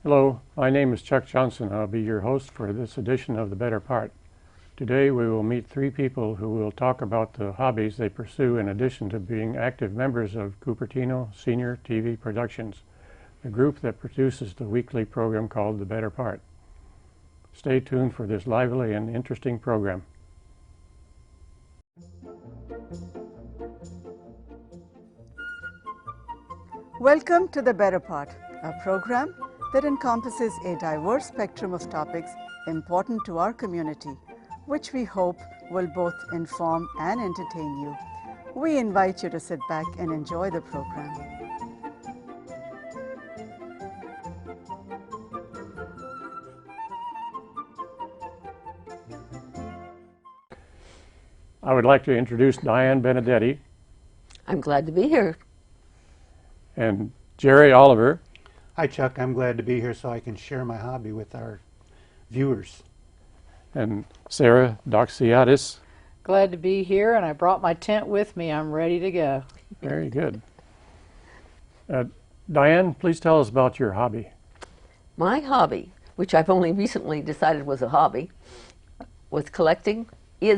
Hello, my name is Chuck Johnson. I'll be your host for this edition of The Better Part. Today we will meet three people who will talk about the hobbies they pursue in addition to being active members of Cupertino Senior TV Productions, the group that produces the weekly program called The Better Part. Stay tuned for this lively and interesting program. Welcome to The Better Part, a program that encompasses a diverse spectrum of topics important to our community, which we hope will both inform and entertain you. We invite you to sit back and enjoy the program. I would like to introduce Diane Benedetti I'm glad to be here. and Jerry Oliver Hi, Chuck. I'm glad to be here so I can share my hobby with our viewers. and Sarah Doxiadis. Glad to be here, and I brought my tent with me. I'm ready to go. Very good. Diane, please tell us about your hobby. My hobby, which I've only recently decided was a hobby, is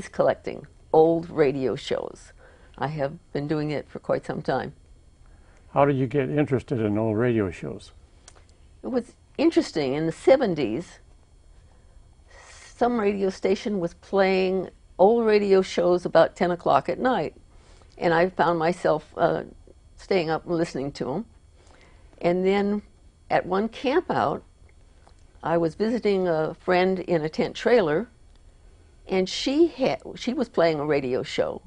collecting old radio shows. I have been doing it for quite some time. How did you get interested in old radio shows? It was interesting. In the 70s, some radio station was playing old radio shows about 10 o'clock at night. And I found myself staying up and listening to them. And then at one camp out, I was visiting a friend in a tent trailer, and she was playing a radio show.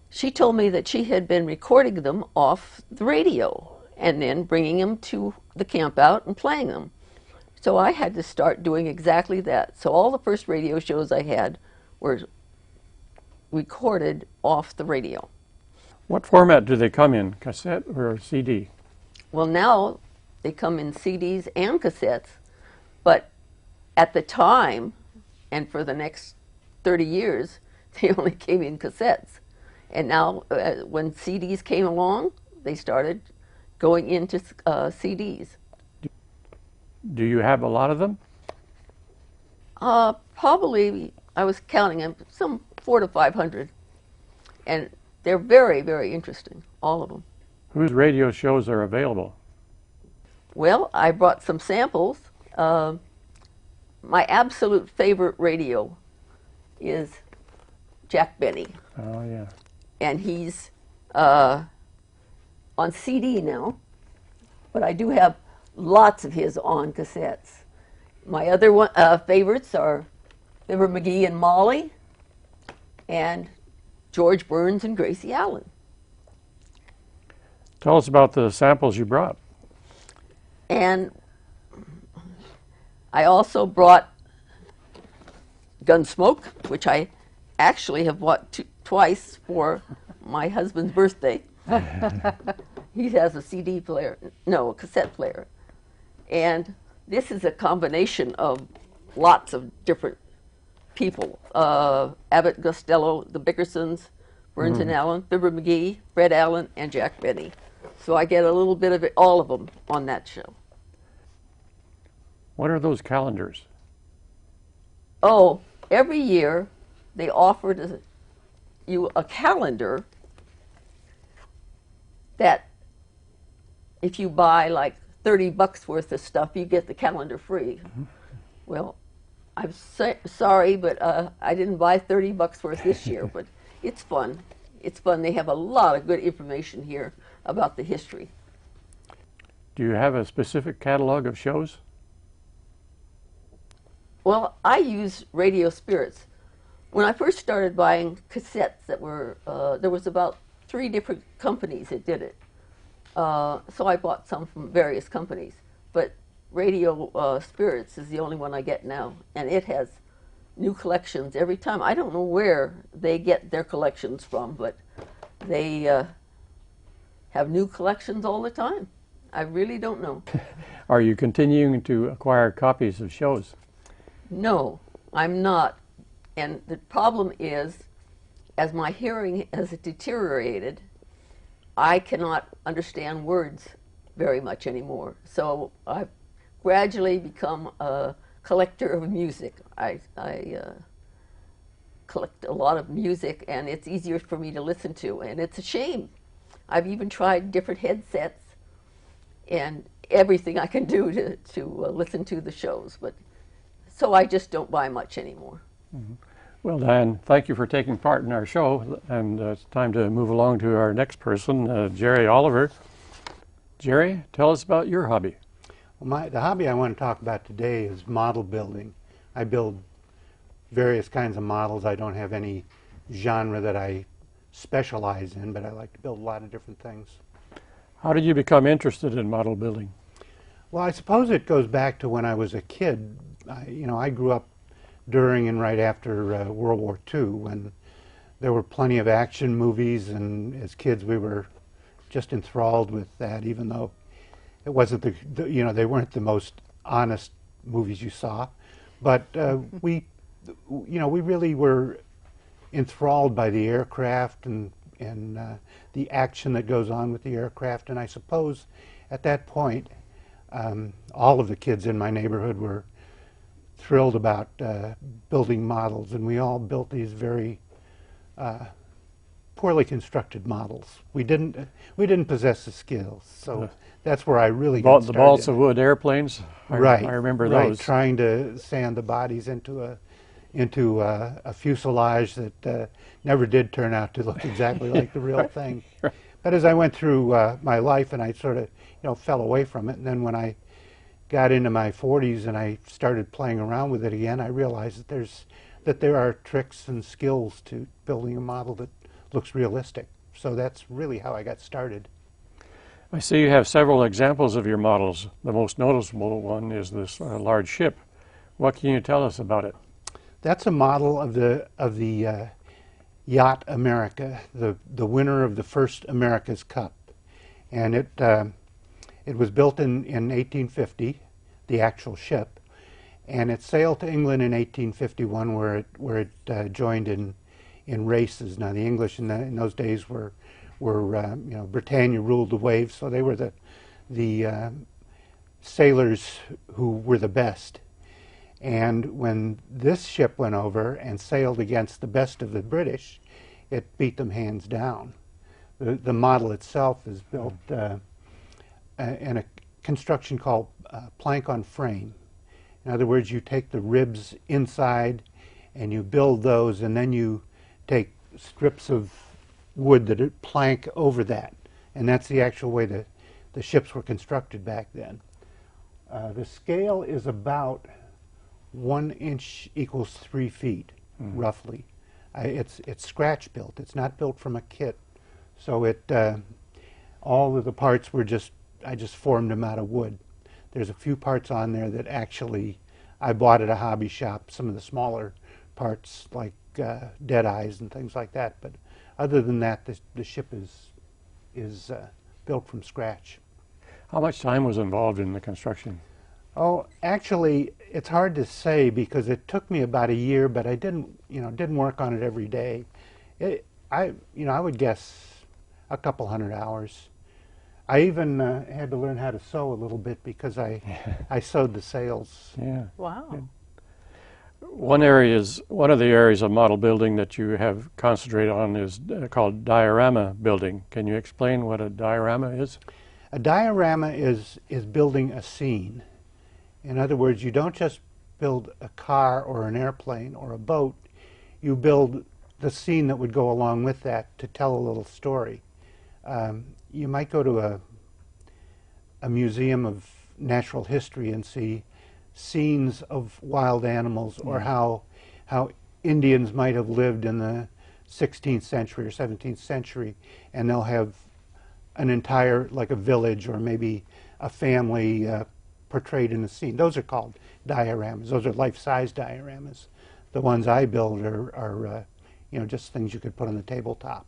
She told me that she had been recording them off the radio and then bringing them to the camp out and playing them. So I had to start doing exactly that. So all the first radio shows I had were recorded off the radio. What format do they come in, cassette or CD? Well, now they come in CDs and cassettes, but at the time, and for the next 30 years, they only came in cassettes. And now, when CDs came along, they started going into CDs. Do you have a lot of them? Probably, I was counting them, some 400 to 500. And they're very, very interesting, all of them. Whose radio shows are available? Well, I brought some samples. My absolute favorite radio is Jack Benny. Oh, yeah. And he's on CD now, but I do have lots of his on cassettes. My other favorites are Fibber McGee and Molly, and George Burns and Gracie Allen. Tell us about the samples you brought. And I also brought Gunsmoke, which I actually have bought twice for my husband's birthday. He has a CD player, no, a cassette player. And this is a combination of lots of different people. Abbott Costello, the Bickersons, Burns and Allen, Fibber McGee, Fred Allen, and Jack Benny. So I get a little bit of it, all of them on that show. What are those calendars? Oh, every year they offer you a calendar that if you buy like $30 worth of stuff, you get the calendar free. Well, I'm sorry, but I didn't buy $30 worth this year, but it's fun. It's fun. They have a lot of good information here about the history. Do you have a specific catalog of shows? Well, I use Radio Spirits. When I first started buying cassettes that were, there was about 3 different companies that did it. So I bought some from various companies. But Radio Spirits is the only one I get now. And it has new collections every time. I don't know where they get their collections from, but they have new collections all the time. I really don't know. Are you continuing to acquire copies of shows? No, I'm not. And the problem is, as my hearing has deteriorated, I cannot understand words very much anymore. So I've gradually become a collector of music. I collect a lot of music, and it's easier for me to listen to, and it's a shame. I've even tried different headsets and everything I can do to listen to the shows, but so I just don't buy much anymore. Well, Diane, thank you for taking part in our show, and it's time to move along to our next person, Jerry Oliver. Jerry, tell us about your hobby. Well, the hobby I want to talk about today is model building. I build various kinds of models. I don't have any genre that I specialize in, but I like to build a lot of different things. How did you become interested in model building? Well, I suppose it goes back to when I was a kid. I grew up during and right after World War II, when there were plenty of action movies, and as kids we were just enthralled with that, even though it wasn't they weren't the most honest movies you saw, but we really were enthralled by the aircraft and the action that goes on with the aircraft. And I suppose at that point, all of the kids in my neighborhood were thrilled about building models, and we all built these very poorly constructed models. We didn't possess the skills, so that's where I really got started. The balsa wood airplanes. Right, I remember right, those. trying to sand the bodies into a fuselage that never did turn out to look exactly like the real thing. But as I went through my life, and I sort of fell away from it, and then when I got into my 40s and I started playing around with it again, I realized that there are tricks and skills to building a model that looks realistic. So that's really how I got started. I see you have several examples of your models. The most noticeable one is this large ship. What can you tell us about it? That's a model of the yacht America, the winner of the first America's Cup, and it was built in 1850, the actual ship, and it sailed to England in 1851, where it joined in races. Now the English in those days were Britannia ruled the waves, so they were the sailors who were the best. And when this ship went over and sailed against the best of the British, it beat them hands down. The model itself is built in a construction called plank on frame. In other words, you take the ribs inside and you build those, and then you take strips of wood that are plank over that. And that's the actual way the ships were constructed back then. The scale is about 1 inch equals 3 feet, roughly. It's scratch built. It's not built from a kit. So all of the parts were I just formed them out of wood. There's a few parts on there that actually I bought at a hobby shop, some of the smaller parts like dead eyes and things like that. But other than that, the ship is built from scratch. How much time was involved in the construction? Oh, actually, it's hard to say because it took me about a year, but I didn't work on it every day. I would guess a couple hundred hours. I even had to learn how to sew a little bit because I sewed the sails. Yeah. Wow. One of the areas of model building that you have concentrated on is called diorama building. Can you explain what a diorama is? A diorama is building a scene. In other words, you don't just build a car or an airplane or a boat. You build the scene that would go along with that to tell a little story. You might go to a museum of natural history and see scenes of wild animals, or how Indians might have lived in the 16th century or 17th century, and they'll have an entire, like a village or maybe a family portrayed in a scene. Those are called dioramas. Those are life-size dioramas. The ones I build are just things you could put on the tabletop.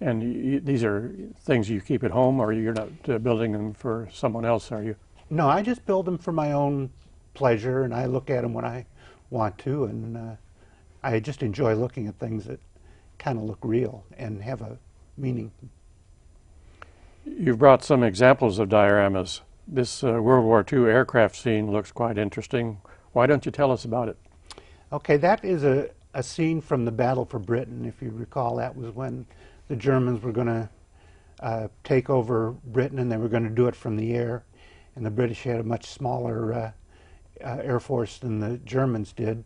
And these are things you keep at home, or you're not building them for someone else, are you? No, I just build them for my own pleasure, and I look at them when I want to, and I just enjoy looking at things that kind of look real and have a meaning. You've brought some examples of dioramas. This World War II aircraft scene looks quite interesting. Why don't you tell us about it? Okay, that is a scene from the Battle for Britain. If you recall, that was when the Germans were going to take over Britain, and they were going to do it from the air. And the British had a much smaller air force than the Germans did.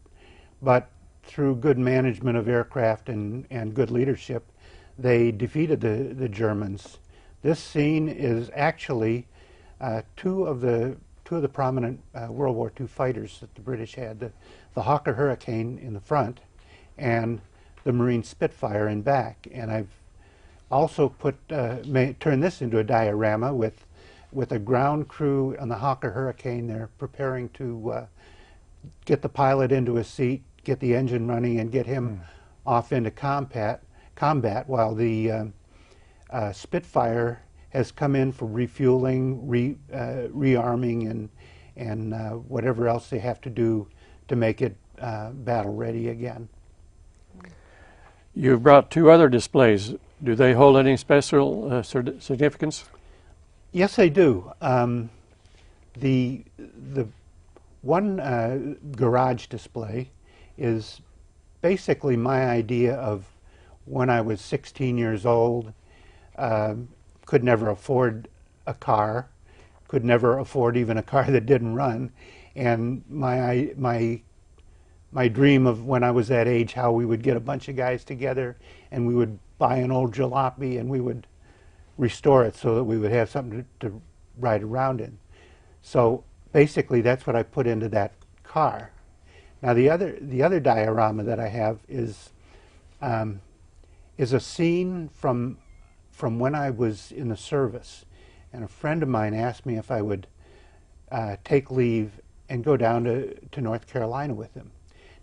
But through good management of aircraft and good leadership, they defeated the Germans. This scene is actually two of the prominent World War II fighters that the British had, the Hawker Hurricane in the front and the Marine Spitfire in back. And I've also turned this into a diorama with a ground crew on the Hawker Hurricane. They're preparing to get the pilot into a seat, get the engine running, and get him off into combat while the Spitfire has come in for refueling, rearming, and whatever else they have to do to make it battle ready again. You've brought two other displays. Do they hold any special significance? Yes, they do. The one garage display is basically my idea of when I was 16 years old, could never afford a car, could never afford even a car that didn't run, and my dream of when I was that age, how we would get a bunch of guys together and we would buy an old jalopy and we would restore it so that we would have something to ride around in. So basically that's what I put into that car. Now the other diorama that I have is a scene from when I was in the service, and a friend of mine asked me if I would take leave and go down to North Carolina with him.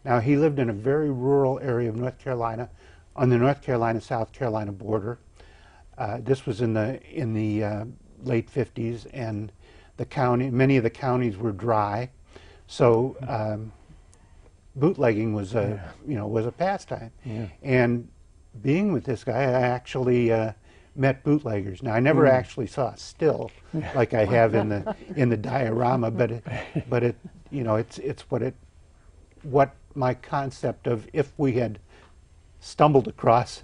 Now he lived in a very rural area of North Carolina, on the North Carolina-South Carolina border. This was in the late 50s, and many of the counties were dry, so bootlegging was was a pastime. Yeah. And being with this guy, I actually met bootleggers. Now I never actually saw a still like I have in the diorama, but it's what my concept of, if we had stumbled across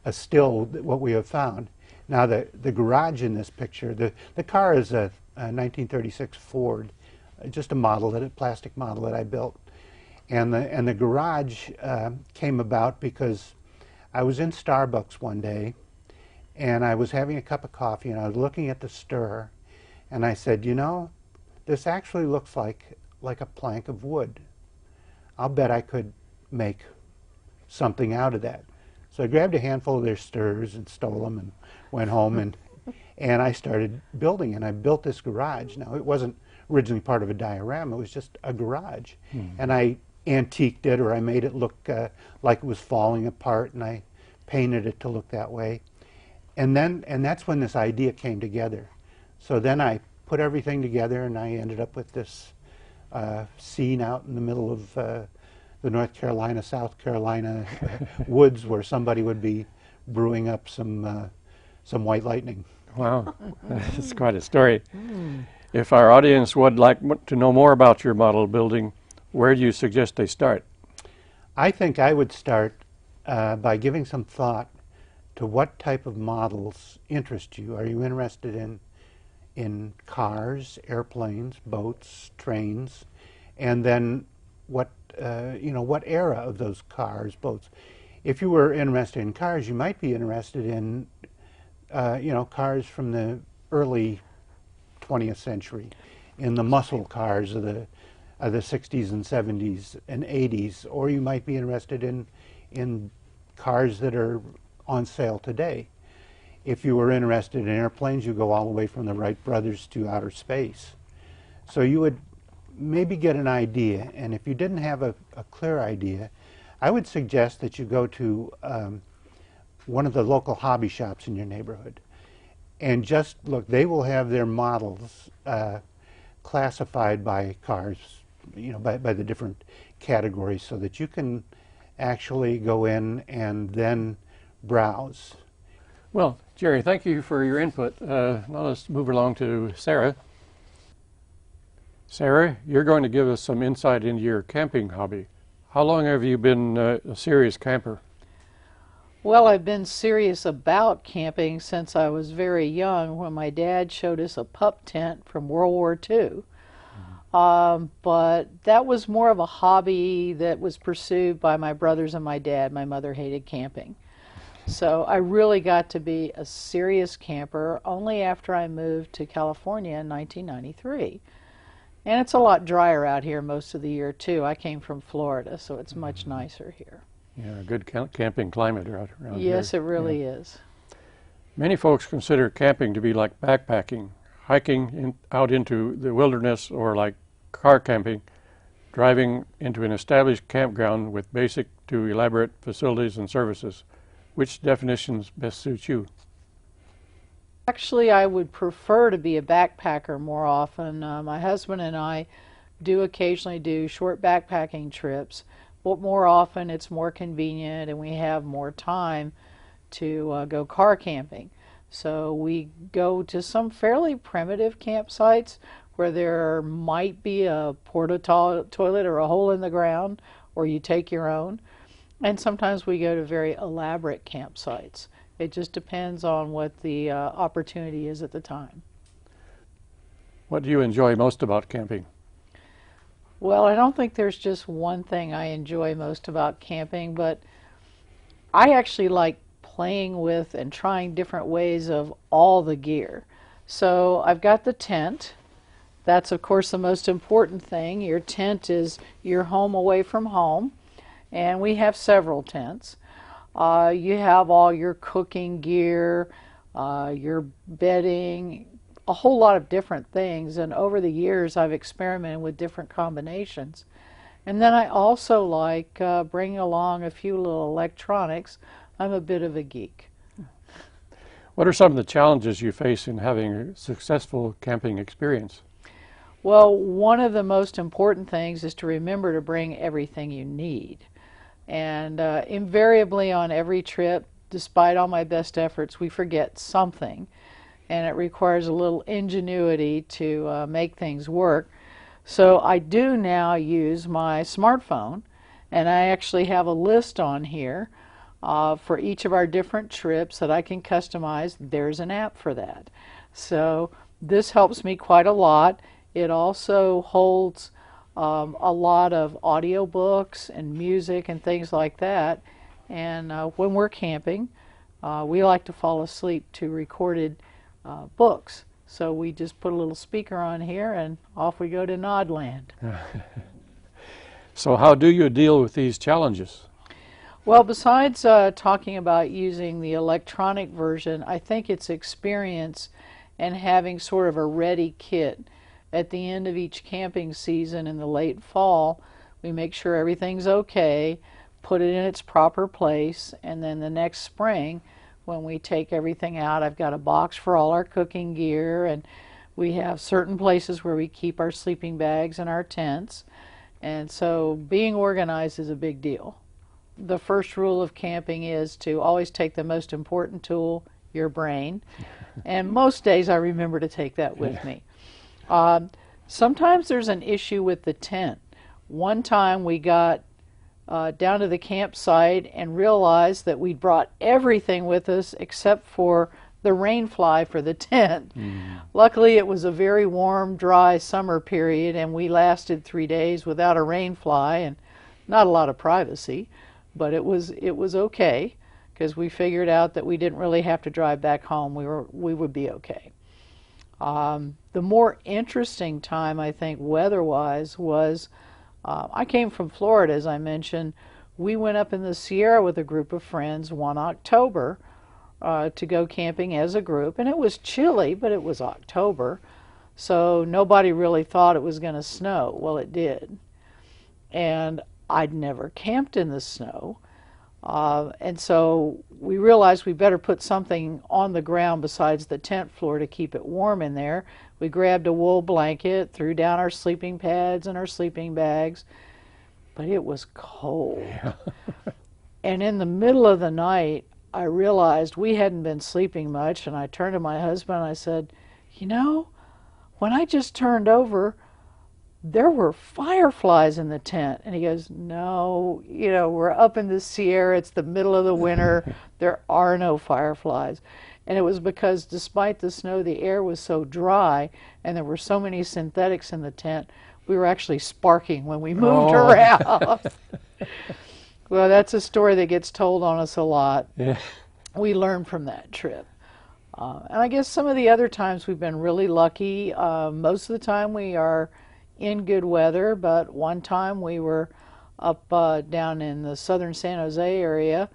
a still, what we have found. Now the garage in this picture, the car is a 1936 Ford, just a plastic model that I built, and the garage came about because I was in Starbucks one day, and I was having a cup of coffee, and I was looking at the stir, and I said, this actually looks like a plank of wood. I'll bet I could make something out of that. So I grabbed a handful of their stirs and stole them and went home and I started building, and I built this garage. Now it wasn't originally part of a diorama, it was just a garage. And I antiqued it, or I made it look like it was falling apart, and I painted it to look that way. And that's when this idea came together. So then I put everything together, and I ended up with this scene out in the middle of the North Carolina, South Carolina woods, where somebody would be brewing up some white lightning. Wow, that's quite a story. If our audience would like to know more about your model building, where do you suggest they start? I think I would start by giving some thought to what type of models interest you. Are you interested in cars, airplanes, boats, trains, and then what era of those cars, boats? If you were interested in cars, you might be interested in cars from the early 20th century, in the muscle cars of the 60s and 70s and 80s, or you might be interested in cars that are on sale today. If you were interested in airplanes, you go all the way from the Wright brothers to outer space. So you would maybe get an idea, and if you didn't have a clear idea, I would suggest that you go to one of the local hobby shops in your neighborhood and just look. They will have their models classified by cars, by the different categories, so that you can actually go in and then browse. Well, Jerry, thank you for your input. Now let's move along to Sarah. Sarah, you're going to give us some insight into your camping hobby. How long have you been a serious camper? Well, I've been serious about camping since I was very young when my dad showed us a pup tent from World War II. But that was more of a hobby that was pursued by my brothers and my dad. My mother hated camping. So I really got to be a serious camper only after I moved to California in 1993. And it's a lot drier out here most of the year too. I came from Florida, so it's much nicer here. Yeah, a good camping climate around here. Yes, it really is. Many folks consider camping to be like backpacking, hiking out into the wilderness, or like car camping, driving into an established campground with basic to elaborate facilities and services. Which definitions best suit you? Actually, I would prefer to be a backpacker more often. My husband and I do occasionally do short backpacking trips, but more often it's more convenient and we have more time to go car camping. So we go to some fairly primitive campsites where there might be a toilet or a hole in the ground, or you take your own. And sometimes we go to very elaborate campsites. It just depends on what the opportunity is at the time. What do you enjoy most about camping? Well, I don't think there's just one thing I enjoy most about camping, but I actually like playing with and trying different ways of all the gear. So I've got the tent. That's, of course, the most important thing. Your tent is your home away from home, and we have several tents. You have all your cooking gear, your bedding, a whole lot of different things, and over the years I've experimented with different combinations. And then I also like bringing along a few little electronics. I'm a bit of a geek. What are some of the challenges you face in having a successful camping experience? Well, one of the most important things is to remember to bring everything you need. And invariably on every trip, despite all my best efforts, we forget something. And it requires a little ingenuity to make things work. So I do now use my smartphone, and I actually have a list on here for each of our different trips that I can customize. There's an app for that. So this helps me quite a lot. It also holds a lot of audiobooks and music and things like that. And when we're camping, we like to fall asleep to recorded books. So we just put a little speaker on here and off we go to Nodland. So how do you deal with these challenges? Well, besides talking about using the electronic version, I think it's experience and having sort of a ready kit. At the end of each camping season in the late fall, we make sure everything's okay, put it in its proper place, and then the next spring, when we take everything out, I've got a box for all our cooking gear, and we have certain places where we keep our sleeping bags and our tents. And so being organized is a big deal. The first rule of camping is to always take the most important tool, your brain. And most days I remember to take that with me. Sometimes there's an issue with the tent. One time we got down to the campsite and realized that we'd brought everything with us except for the rain fly for the tent. Luckily it was a very warm, dry summer period, and we lasted 3 days without a rain fly and not a lot of privacy, but it was okay because we figured out that we didn't really have to drive back home. We would be okay. The more interesting time, I think, weather-wise, was I came from Florida, as I mentioned. We went up in the Sierra with a group of friends one October to go camping as a group, and it was chilly, but it was October, so nobody really thought it was going to snow. Well, it did, and I'd never camped in the snow. And so we realized we better put something on the ground besides the tent floor to keep it warm in there. We grabbed a wool blanket, threw down our sleeping pads and our sleeping bags, but it was cold. Yeah. And in the middle of the night, I realized we hadn't been sleeping much, and I turned to my husband and I said, you know, when I just turned over, there were fireflies in the tent. And he goes, no, we're up in the Sierra, it's the middle of the winter, there are no fireflies. And it was because despite the snow, the air was so dry and there were so many synthetics in the tent, we were actually sparking when we moved around. Well, that's a story that gets told on us a lot. Yeah. We learned from that trip. And I guess some of the other times we've been really lucky. Most of the time we are in good weather, but one time we were up down in the southern San Jose area,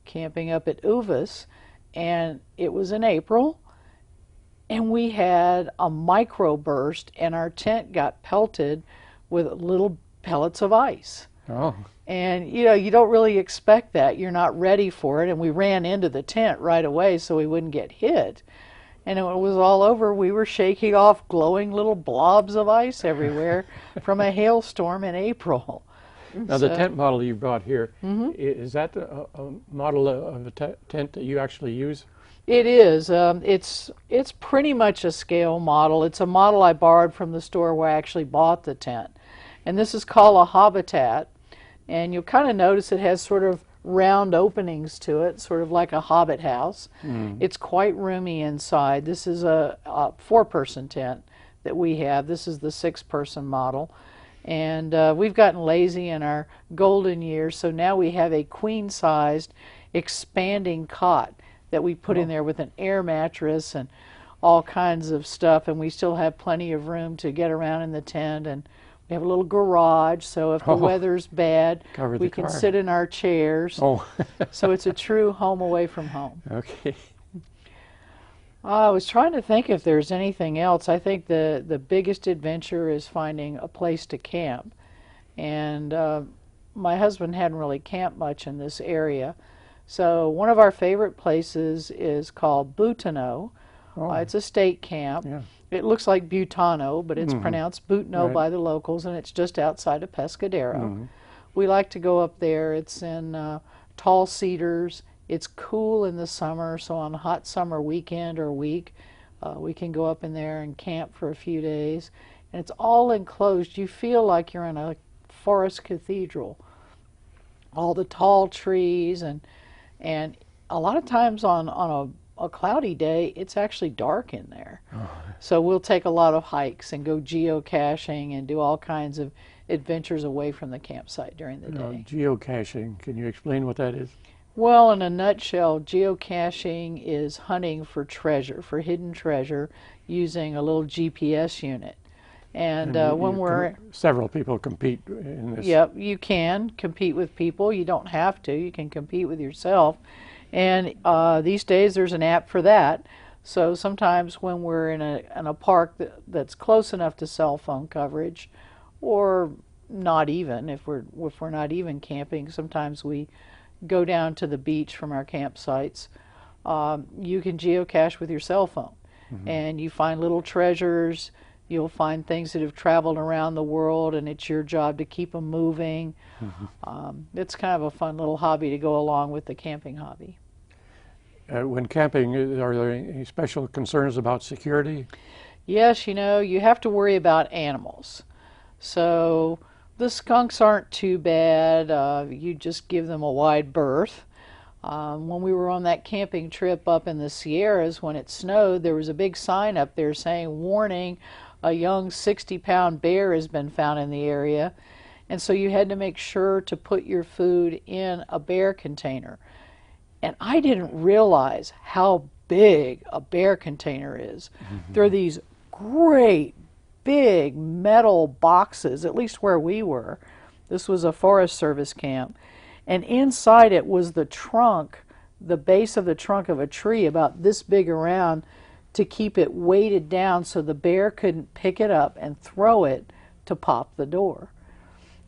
camping up at Uvas, and it was in April, and we had a microburst, and our tent got pelted with little pellets of ice. Oh. And you don't really expect that. You're not ready for it, and we ran into the tent right away so we wouldn't get hit. And when it was all over, we were shaking off glowing little blobs of ice everywhere from a hailstorm in April. Now, the tent model you brought here, is that a model of a tent that you actually use? It is. It's pretty much a scale model. It's a model I borrowed from the store where I actually bought the tent. And this is called a Habitat. And you'll kind of notice it has sort of round openings to it, sort of like a hobbit house. It's quite roomy inside. This is a 4-person tent that we have. This is the 6-person model. And we've gotten lazy in our golden years, so now we have a queen-sized expanding cot that we put in there with an air mattress and all kinds of stuff, and we still have plenty of room to get around in the tent. And we have a little garage, so if the weather's bad, we can sit in our chairs. So it's a true home away from home. Okay. I was trying to think if there's anything else. I think the biggest adventure is finding a place to camp. And my husband hadn't really camped much in this area. So one of our favorite places is called Butano. It's a state camp. Yeah. It looks like Butano, but it's pronounced Butano by the locals, and it's just outside of Pescadero. We like to go up there. It's in tall cedars. It's cool in the summer, so on a hot summer weekend or week, we can go up in there and camp for a few days. And it's all enclosed. You feel like you're in a forest cathedral. All the tall trees, and a lot of times on a cloudy day, it's actually dark in there. So we'll take a lot of hikes and go geocaching and do all kinds of adventures away from the campsite during the day. Geocaching, can you explain what that is? Well, in a nutshell, geocaching is hunting for treasure, for hidden treasure, using a little GPS unit. And when we're... Several people compete in this. Yep, you can compete with people. You don't have to. You can compete with yourself. And these days there's an app for that. So sometimes when we're in a park that's close enough to cell phone coverage, or not even, if we're not even camping, sometimes we go down to the beach from our campsites. You can geocache with your cell phone, and you find little treasures. You'll find things that have traveled around the world, and it's your job to keep them moving. It's kind of a fun little hobby to go along with the camping hobby. When camping, are there any special concerns about security? Yes, you have to worry about animals. So the skunks aren't too bad. You just give them a wide berth. When we were on that camping trip up in the Sierras, when it snowed, there was a big sign up there saying, "Warning, a young 60-pound bear has been found in the area." And so you had to make sure to put your food in a bear container. And I didn't realize how big a bear container is. There are these great big metal boxes, at least where we were. This was a Forest Service camp. And inside it was the trunk, the base of the trunk of a tree about this big around, to keep it weighted down so the bear couldn't pick it up and throw it to pop the door.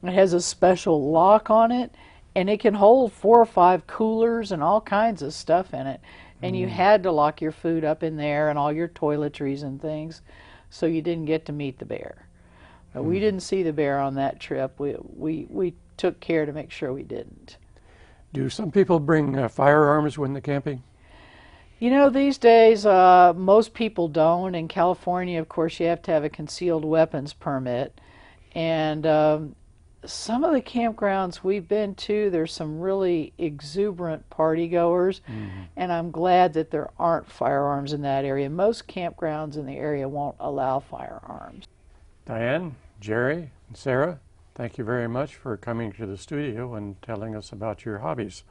It has a special lock on it, and it can hold 4 or 5 coolers and all kinds of stuff in it. And you had to lock your food up in there and all your toiletries and things, so you didn't get to meet the bear. We didn't see the bear on that trip. We took care to make sure we didn't. Do some people bring firearms when they're camping? These days, most people don't. In California, of course, you have to have a concealed weapons permit. And some of the campgrounds we've been to, there's some really exuberant party goers, and I'm glad that there aren't firearms in that area. Most campgrounds in the area won't allow firearms. Diane, Jerry, and Sarah, thank you very much for coming to the studio and telling us about your hobbies.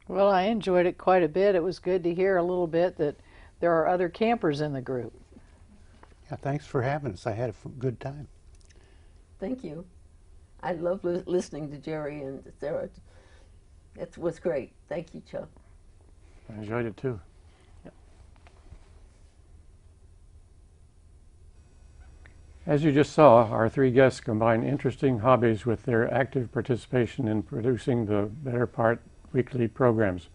Well, I enjoyed it quite a bit. It was good to hear a little bit that there are other campers in the group. Yeah, thanks for having us. I had a good time. Thank you. I love listening to Jerry and Sarah. It was great. Thank you, Chuck. I enjoyed it too. As you just saw, our three guests combine interesting hobbies with their active participation in producing the Better Part weekly programs.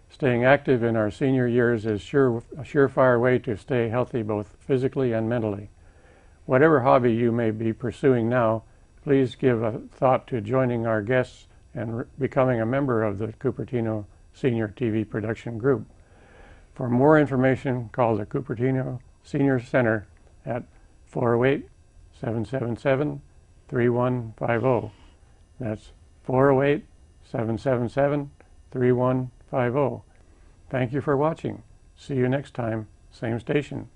Staying active in our senior years is a surefire way to stay healthy both physically and mentally. Whatever hobby you may be pursuing now, please give a thought to joining our guests and becoming a member of the Cupertino Senior TV Production Group. For more information, call the Cupertino Senior Center at 408-777-3150. That's 408-777-3150. Thank you for watching. See you next time, same station.